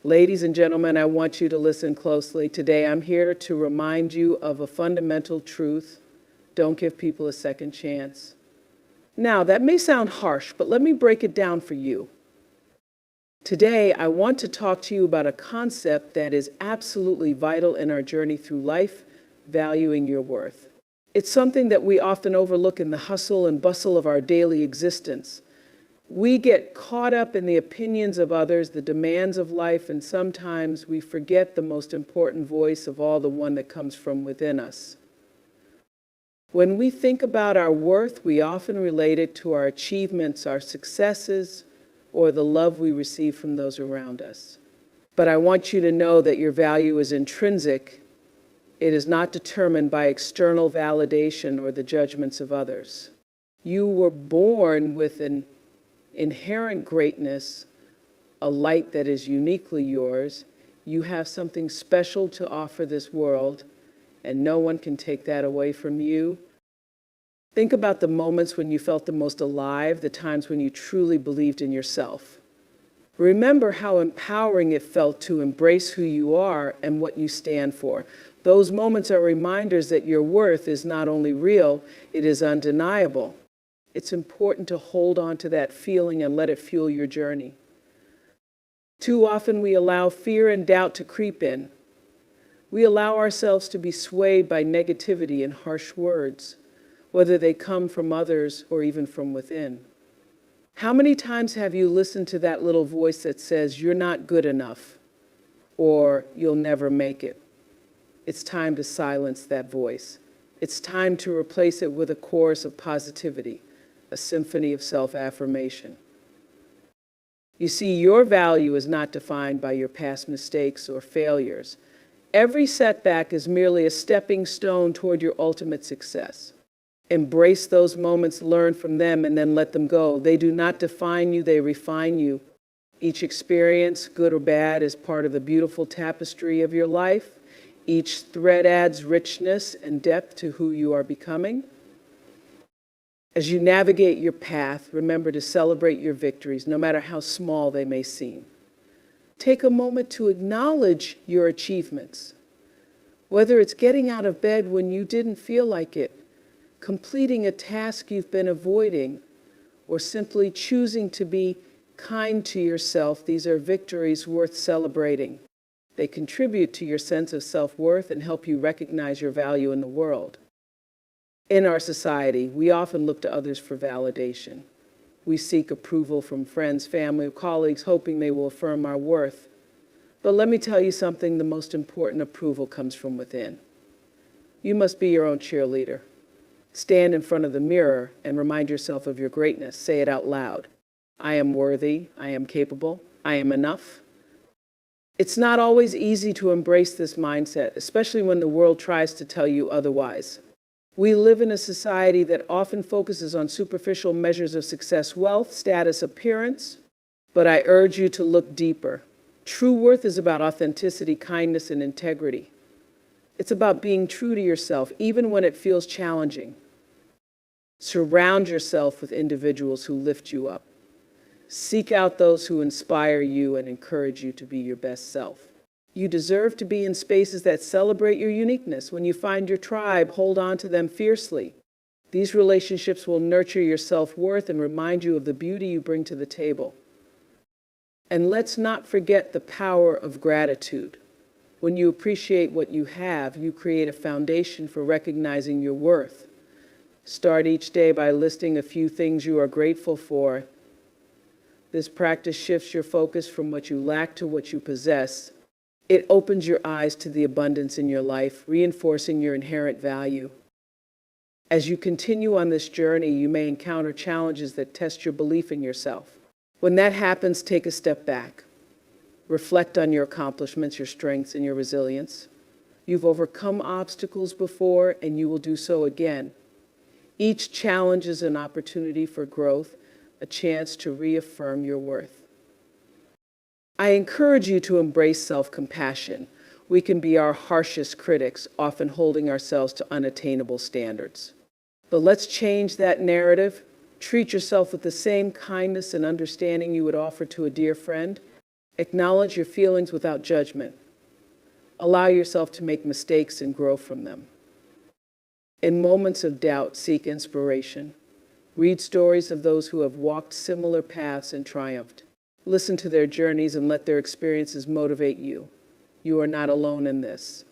Ladies and gentlemen, I want you to listen closely. Today I'm here to remind you of a fundamental truth. Don't give people a second chance. Now, that may sound harsh, but let me break it down for you. Today, I want to talk to you about a concept that is absolutely vital in our journey through life, valuing your worth. It's something that we often overlook in the hustle and bustle of our daily existence. We get caught up in the opinions of others, the demands of life, and sometimes we forget the most important voice of all, the one that comes from within us. When we think about our worth, we often relate it to our achievements, our successes, or the love we receive from those around us. But I want you to know that your value is intrinsic. It is not determined by external validation or the judgments of others. You were born with an inherent greatness, a light that is uniquely yours. You have something special to offer this world, and no one can take that away from you. Think about the moments when you felt the most alive, the times when you truly believed in yourself. Remember how empowering it felt to embrace who you are and what you stand for. Those moments are reminders that your worth is not only real, it is undeniable. It's important to hold on to that feeling and let it fuel your journey. Too often we allow fear and doubt to creep in. We allow ourselves to be swayed by negativity and harsh words, whether they come from others or even from within. How many times have you listened to that little voice that says, "You're not good enough," or "You'll never make it"? It's time to silence that voice. It's time to replace it with a chorus of positivity, a symphony of self-affirmation. You see, your value is not defined by your past mistakes or failures. Every setback is merely a stepping stone toward your ultimate success. Embrace those moments, learn from them, and then let them go. They do not define you, they refine you. Each experience, good or bad, is part of the beautiful tapestry of your life. Each thread adds richness and depth to who you are becoming. As you navigate your path, remember to celebrate your victories, no matter how small they may seem. Take a moment to acknowledge your achievements. Whether it's getting out of bed when you didn't feel like it, completing a task you've been avoiding, or simply choosing to be kind to yourself, these are victories worth celebrating. They contribute to your sense of self-worth and help you recognize your value in the world. In our society, we often look to others for validation. We seek approval from friends, family, or colleagues, hoping they will affirm our worth. But let me tell you something, the most important approval comes from within. You must be your own cheerleader. Stand in front of the mirror and remind yourself of your greatness. Say it out loud. I am worthy, I am capable, I am enough. It's not always easy to embrace this mindset, especially when the world tries to tell you otherwise. We live in a society that often focuses on superficial measures of success, wealth, status, appearance, but I urge you to look deeper. True worth is about authenticity, kindness, and integrity. It's about being true to yourself, even when it feels challenging. Surround yourself with individuals who lift you up. Seek out those who inspire you and encourage you to be your best self. You deserve to be in spaces that celebrate your uniqueness. When you find your tribe, hold on to them fiercely. These relationships will nurture your self-worth and remind you of the beauty you bring to the table. And let's not forget the power of gratitude. When you appreciate what you have, you create a foundation for recognizing your worth. Start each day by listing a few things you are grateful for. This practice shifts your focus from what you lack to what you possess. It opens your eyes to the abundance in your life, reinforcing your inherent value. As you continue on this journey, you may encounter challenges that test your belief in yourself. When that happens, take a step back. Reflect on your accomplishments, your strengths, and your resilience. You've overcome obstacles before, and you will do so again. Each challenge is an opportunity for growth, a chance to reaffirm your worth. I encourage you to embrace self-compassion. We can be our harshest critics, often holding ourselves to unattainable standards. But let's change that narrative. Treat yourself with the same kindness and understanding you would offer to a dear friend. Acknowledge your feelings without judgment. Allow yourself to make mistakes and grow from them. In moments of doubt, seek inspiration. Read stories of those who have walked similar paths and triumphed. Listen to their journeys and let their experiences motivate you. You are not alone in this.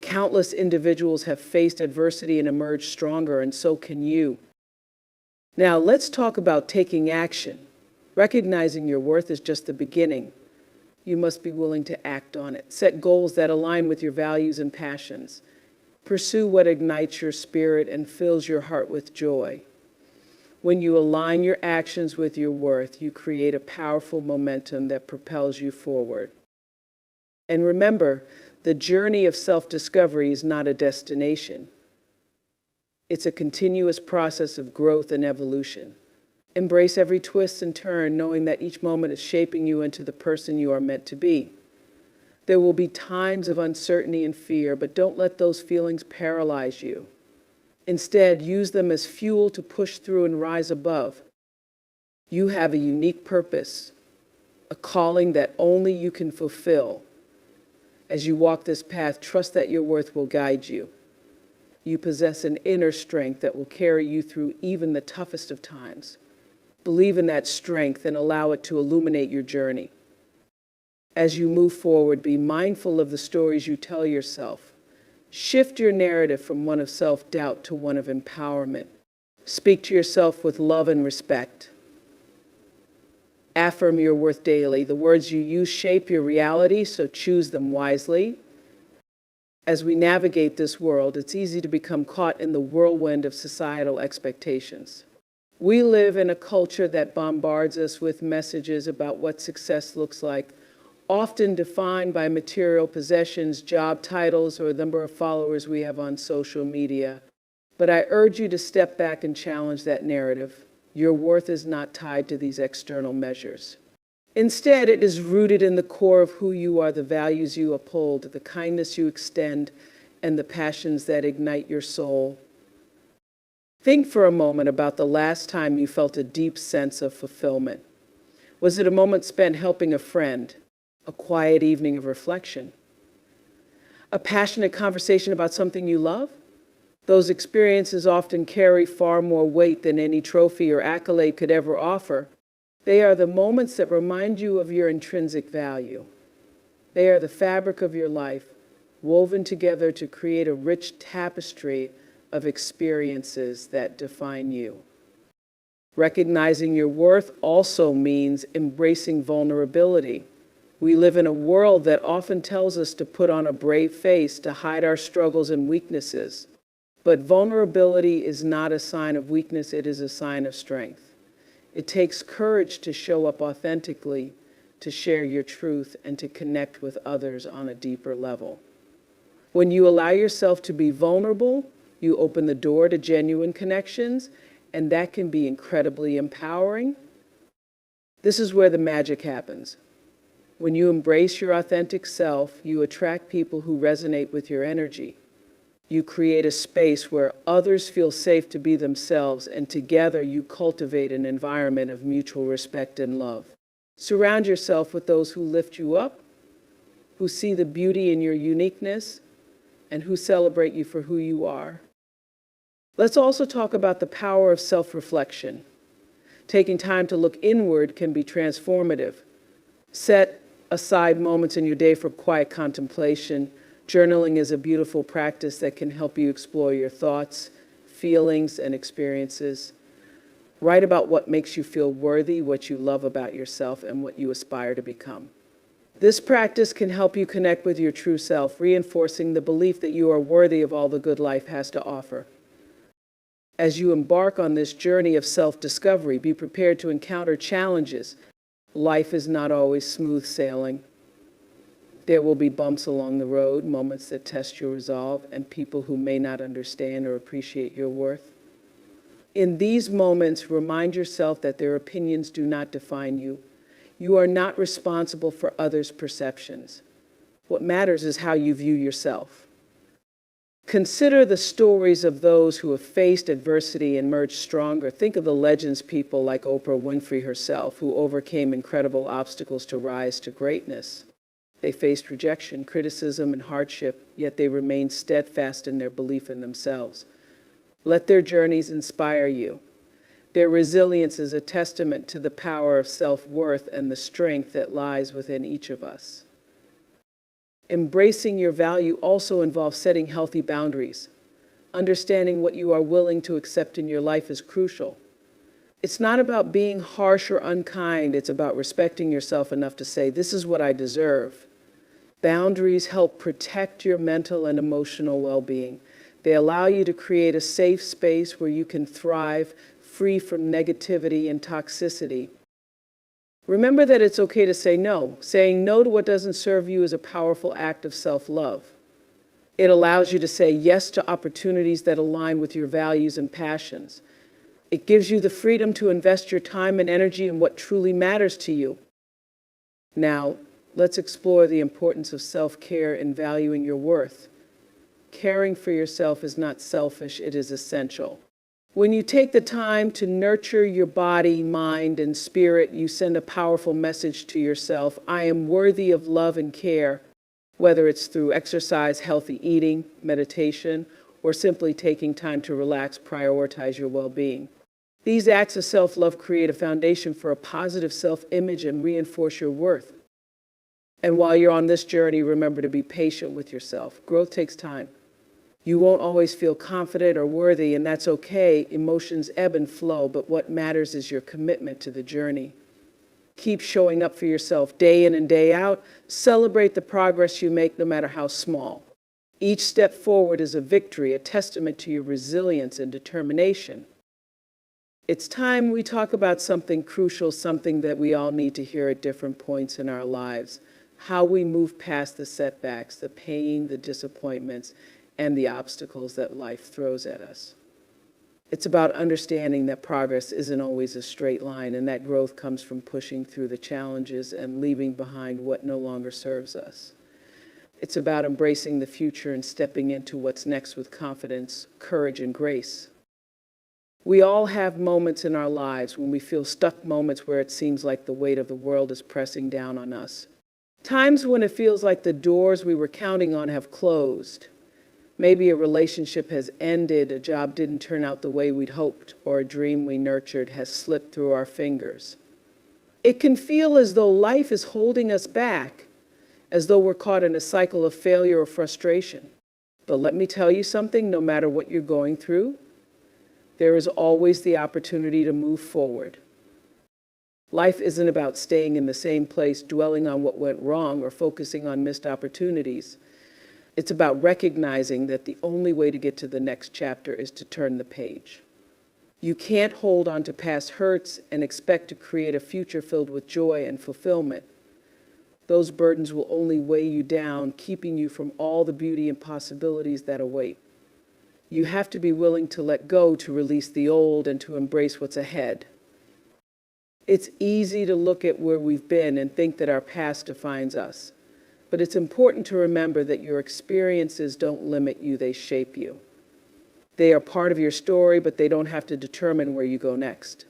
Countless individuals have faced adversity and emerged stronger, and so can you. Now, let's talk about taking action. Recognizing your worth is just the beginning. You must be willing to act on it. Set goals that align with your values and passions. Pursue what ignites your spirit and fills your heart with joy. When you align your actions with your worth, you create a powerful momentum that propels you forward. And remember, the journey of self-discovery is not a destination. It's a continuous process of growth and evolution. Embrace every twist and turn, knowing that each moment is shaping you into the person you are meant to be. There will be times of uncertainty and fear, but don't let those feelings paralyze you. Instead, use them as fuel to push through and rise above. You have a unique purpose, a calling that only you can fulfill. As you walk this path, trust that your worth will guide you. You possess an inner strength that will carry you through even the toughest of times. Believe in that strength and allow it to illuminate your journey. As you move forward, be mindful of the stories you tell yourself. Shift your narrative from one of self-doubt to one of empowerment. Speak to yourself with love and respect. Affirm your worth daily. The words you use shape your reality, so choose them wisely. As we navigate this world, it's easy to become caught in the whirlwind of societal expectations. We live in a culture that bombards us with messages about what success looks like, often defined by material possessions, job titles, or the number of followers we have on social media. But I urge you to step back and challenge that narrative. Your worth is not tied to these external measures. Instead, it is rooted in the core of who you are, the values you uphold, the kindness you extend, and the passions that ignite your soul. Think for a moment about the last time you felt a deep sense of fulfillment. Was it a moment spent helping a friend? A quiet evening of reflection? A passionate conversation about something you love? Those experiences often carry far more weight than any trophy or accolade could ever offer. They are the moments that remind you of your intrinsic value. They are the fabric of your life, woven together to create a rich tapestry of experiences that define you. Recognizing your worth also means embracing vulnerability. We live in a world that often tells us to put on a brave face, to hide our struggles and weaknesses. But vulnerability is not a sign of weakness, it is a sign of strength. It takes courage to show up authentically, to share your truth, and to connect with others on a deeper level. When you allow yourself to be vulnerable, you open the door to genuine connections, and that can be incredibly empowering. This is where the magic happens. When you embrace your authentic self, you attract people who resonate with your energy. You create a space where others feel safe to be themselves, and together you cultivate an environment of mutual respect and love. Surround yourself with those who lift you up, who see the beauty in your uniqueness, and who celebrate you for who you are. Let's also talk about the power of self-reflection. Taking time to look inward can be transformative. Set aside moments in your day for quiet contemplation. Journaling is a beautiful practice that can help you explore your thoughts, feelings, and experiences. Write about what makes you feel worthy, what you love about yourself, and what you aspire to become. This practice can help you connect with your true self, reinforcing the belief that you are worthy of all the good life has to offer. As you embark on this journey of self-discovery, be prepared to encounter challenges. Life is not always smooth sailing. There will be bumps along the road, moments that test your resolve, and people who may not understand or appreciate your worth. In these moments, remind yourself that their opinions do not define you. You are not responsible for others' perceptions. What matters is how you view yourself. Consider the stories of those who have faced adversity and emerged stronger. Think of the legends people like Oprah Winfrey herself, who overcame incredible obstacles to rise to greatness. They faced rejection, criticism, and hardship, yet they remained steadfast in their belief in themselves. Let their journeys inspire you. Their resilience is a testament to the power of self-worth and the strength that lies within each of us. Embracing your value also involves setting healthy boundaries. Understanding what you are willing to accept in your life is crucial. It's not about being harsh or unkind. It's about respecting yourself enough to say, this is what I deserve. Boundaries help protect your mental and emotional well-being. They allow you to create a safe space where you can thrive, free from negativity and toxicity. Remember that it's okay to say no. Saying no to what doesn't serve you is a powerful act of self-love. It allows you to say yes to opportunities that align with your values and passions. It gives you the freedom to invest your time and energy in what truly matters to you. Now, let's explore the importance of self-care and valuing your worth. Caring for yourself is not selfish, it is essential. When you take the time to nurture your body, mind, and spirit, you send a powerful message to yourself. I am worthy of love and care, whether it's through exercise, healthy eating, meditation, or simply taking time to relax, prioritize your well-being. These acts of self-love create a foundation for a positive self-image and reinforce your worth. And while you're on this journey, remember to be patient with yourself. Growth takes time. You won't always feel confident or worthy, and that's okay. Emotions ebb and flow, but what matters is your commitment to the journey. Keep showing up for yourself day in and day out. Celebrate the progress you make, no matter how small. Each step forward is a victory, a testament to your resilience and determination. It's time we talk about something crucial, something that we all need to hear at different points in our lives. How we move past the setbacks, the pain, the disappointments, and the obstacles that life throws at us. It's about understanding that progress isn't always a straight line, and that growth comes from pushing through the challenges and leaving behind what no longer serves us. It's about embracing the future and stepping into what's next with confidence, courage, and grace. We all have moments in our lives when we feel stuck, moments where it seems like the weight of the world is pressing down on us. Times when it feels like the doors we were counting on have closed. Maybe a relationship has ended, a job didn't turn out the way we'd hoped, or a dream we nurtured has slipped through our fingers. It can feel as though life is holding us back, as though we're caught in a cycle of failure or frustration. But let me tell you something, no matter what you're going through, there is always the opportunity to move forward. Life isn't about staying in the same place, dwelling on what went wrong, or focusing on missed opportunities. It's about recognizing that the only way to get to the next chapter is to turn the page. You can't hold on to past hurts and expect to create a future filled with joy and fulfillment. Those burdens will only weigh you down, keeping you from all the beauty and possibilities that await. You have to be willing to let go, to release the old, and to embrace what's ahead. It's easy to look at where we've been and think that our past defines us. But it's important to remember that your experiences don't limit you, they shape you. They are part of your story, but they don't have to determine where you go next.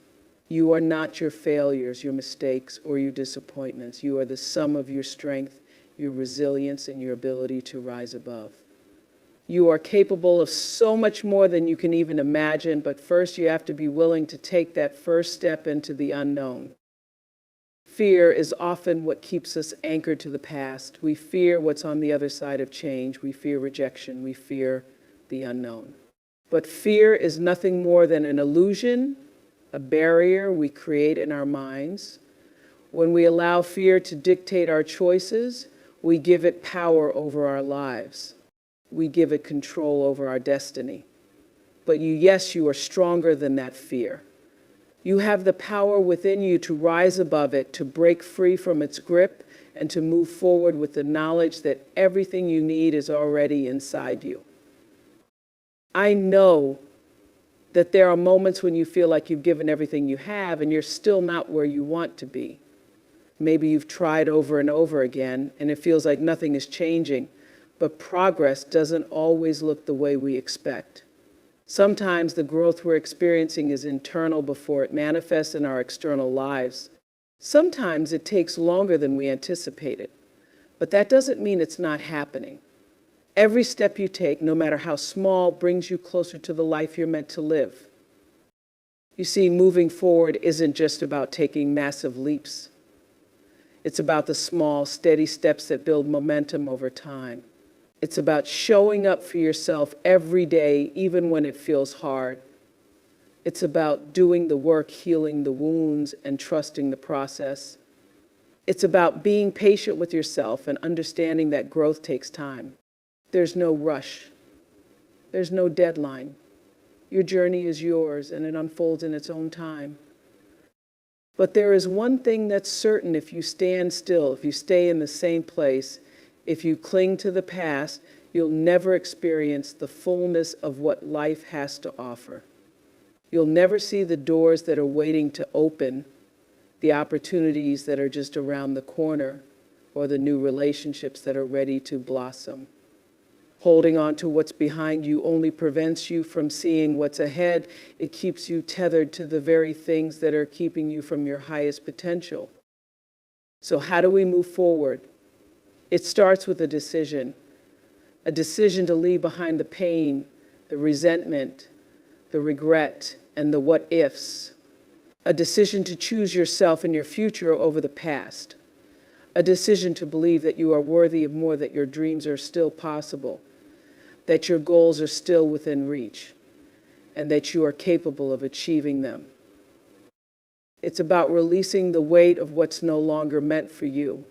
You are not your failures, your mistakes, or your disappointments. You are the sum of your strength, your resilience, and your ability to rise above. You are capable of so much more than you can even imagine, but first you have to be willing to take that first step into the unknown. Fear is often what keeps us anchored to the past. We fear what's on the other side of change. We fear rejection. We fear the unknown. But fear is nothing more than an illusion, a barrier we create in our minds. When we allow fear to dictate our choices, we give it power over our lives. We give it control over our destiny. But yes, you are stronger than that fear. You have the power within you to rise above it, to break free from its grip, and to move forward with the knowledge that everything you need is already inside you. I know that there are moments when you feel like you've given everything you have and you're still not where you want to be. Maybe you've tried over and over again and it feels like nothing is changing. But progress doesn't always look the way we expect. Sometimes the growth we're experiencing is internal before it manifests in our external lives. Sometimes it takes longer than we anticipated, but that doesn't mean it's not happening. Every step you take, no matter how small, brings you closer to the life you're meant to live. You see, moving forward isn't just about taking massive leaps. It's about the small, steady steps that build momentum over time. It's about showing up for yourself every day, even when it feels hard. It's about doing the work, healing the wounds, and trusting the process. It's about being patient with yourself and understanding that growth takes time. There's no rush. There's no deadline. Your journey is yours, and it unfolds in its own time. But there is one thing that's certain: if you stand still, if you stay in the same place, if you cling to the past, you'll never experience the fullness of what life has to offer. You'll never see the doors that are waiting to open, the opportunities that are just around the corner, or the new relationships that are ready to blossom. Holding on to what's behind you only prevents you from seeing what's ahead. It keeps you tethered to the very things that are keeping you from your highest potential. So how do we move forward? It starts with a decision to leave behind the pain, the resentment, the regret, and the what ifs. A decision to choose yourself and your future over the past. A decision to believe that you are worthy of more, that your dreams are still possible, that your goals are still within reach, and that you are capable of achieving them. It's about releasing the weight of what's no longer meant for you.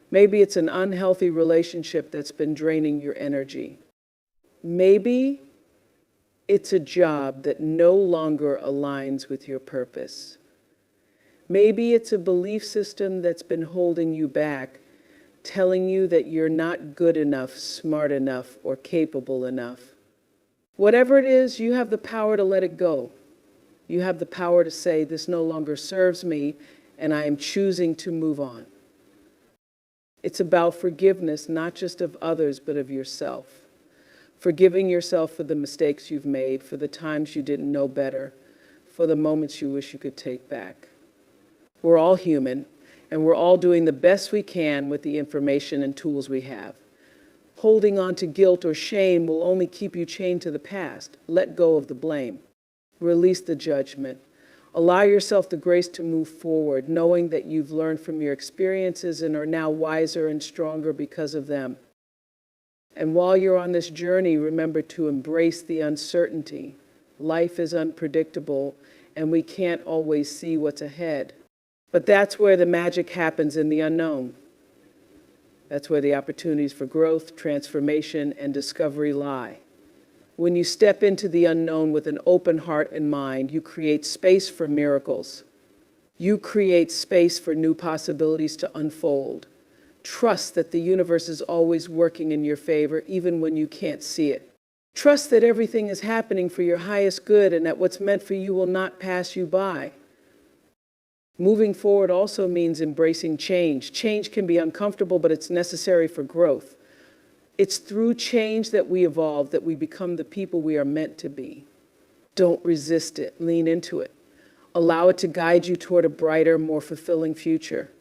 Maybe it's an unhealthy relationship that's been draining your energy. Maybe it's a job that no longer aligns with your purpose. Maybe it's a belief system that's been holding you back, telling you that you're not good enough, smart enough, or capable enough. Whatever it is, you have the power to let it go. You have the power to say, this no longer serves me, and I am choosing to move on. It's about forgiveness, not just of others, but of yourself. Forgiving yourself for the mistakes you've made, for the times you didn't know better, for the moments you wish you could take back. We're all human, and we're all doing the best we can with the information and tools we have. Holding on to guilt or shame will only keep you chained to the past. Let go of the blame. Release the judgment. Allow yourself the grace to move forward, knowing that you've learned from your experiences and are now wiser and stronger because of them. And while you're on this journey, remember to embrace the uncertainty. Life is unpredictable, and we can't always see what's ahead. But that's where the magic happens, in the unknown. That's where the opportunities for growth, transformation, and discovery lie. When you step into the unknown with an open heart and mind, you create space for miracles. You create space for new possibilities to unfold. Trust that the universe is always working in your favor, even when you can't see it. Trust that everything is happening for your highest good and that what's meant for you will not pass you by. Moving forward also means embracing change. Change can be uncomfortable, but it's necessary for growth. It's through change that we evolve, that we become the people we are meant to be. Don't resist it. Lean into it. Allow it to guide you toward a brighter, more fulfilling future.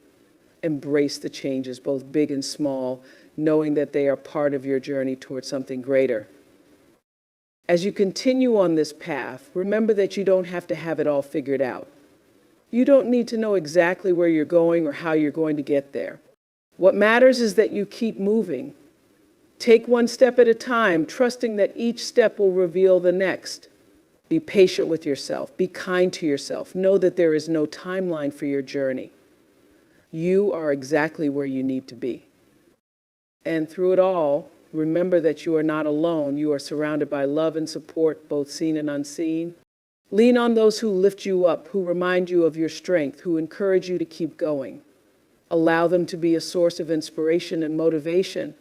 Embrace the changes, both big and small, knowing that they are part of your journey towards something greater. As you continue on this path, remember that you don't have to have it all figured out. You don't need to know exactly where you're going or how you're going to get there. What matters is that you keep moving. Take one step at a time, trusting that each step will reveal the next. Be patient with yourself. Be kind to yourself. Know that there is no timeline for your journey. You are exactly where you need to be. And through it all, remember that you are not alone. You are surrounded by love and support, both seen and unseen. Lean on those who lift you up, who remind you of your strength, who encourage you to keep going. Allow them to be a source of inspiration and motivation.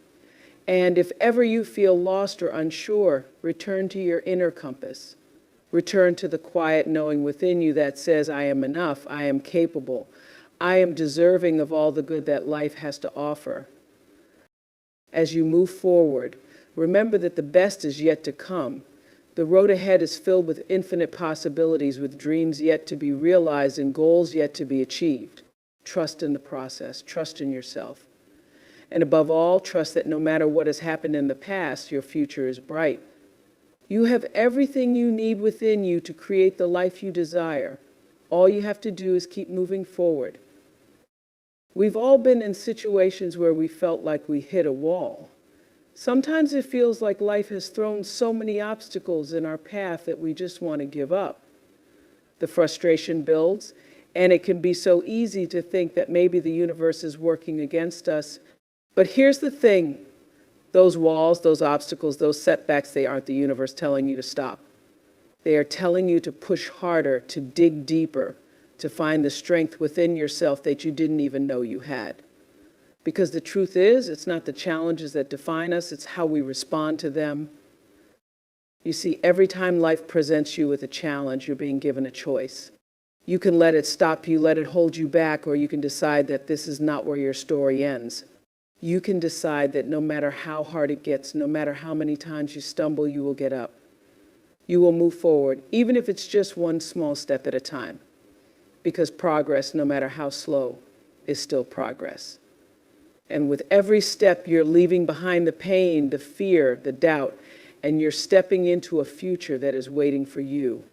And if ever you feel lost or unsure, return to your inner compass. Return to the quiet knowing within you that says, I am enough, I am capable, I am deserving of all the good that life has to offer. As you move forward, remember that the best is yet to come. The road ahead is filled with infinite possibilities, with dreams yet to be realized and goals yet to be achieved. Trust in the process. Trust in yourself. And above all, trust that no matter what has happened in the past, your future is bright. You have everything you need within you to create the life you desire. All you have to do is keep moving forward. We've all been in situations where we felt like we hit a wall. Sometimes it feels like life has thrown so many obstacles in our path that we just want to give up. The frustration builds, and it can be so easy to think that maybe the universe is working against us. But here's the thing. Those walls, those obstacles, those setbacks, they aren't the universe telling you to stop. They are telling you to push harder, to dig deeper, to find the strength within yourself that you didn't even know you had. Because the truth is, it's not the challenges that define us, it's how we respond to them. You see, every time life presents you with a challenge, you're being given a choice. You can let it stop you, let it hold you back, or you can decide that this is not where your story ends. You can decide that no matter how hard it gets, no matter how many times you stumble, you will get up. You will move forward, even if it's just one small step at a time. Because progress, no matter how slow, is still progress. And with every step, you're leaving behind the pain, the fear, the doubt, and you're stepping into a future that is waiting for you.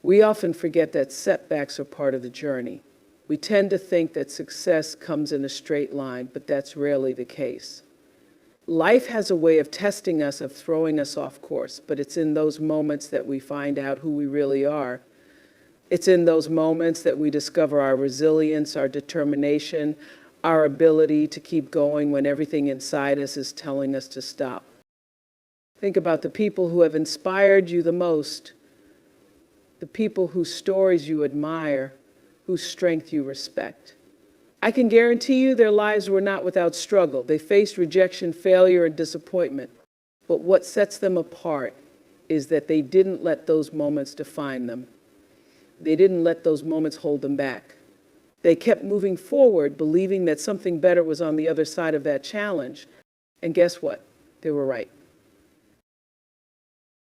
We often forget that setbacks are part of the journey. We tend to think that success comes in a straight line, but that's rarely the case. Life has a way of testing us, of throwing us off course, but it's in those moments that we find out who we really are. It's in those moments that we discover our resilience, our determination, our ability to keep going when everything inside us is telling us to stop. Think about the people who have inspired you the most, the people whose stories you admire, whose strength you respect. I can guarantee you their lives were not without struggle. They faced rejection, failure, and disappointment. But what sets them apart is that they didn't let those moments define them. They didn't let those moments hold them back. They kept moving forward, believing that something better was on the other side of that challenge. And guess what? They were right.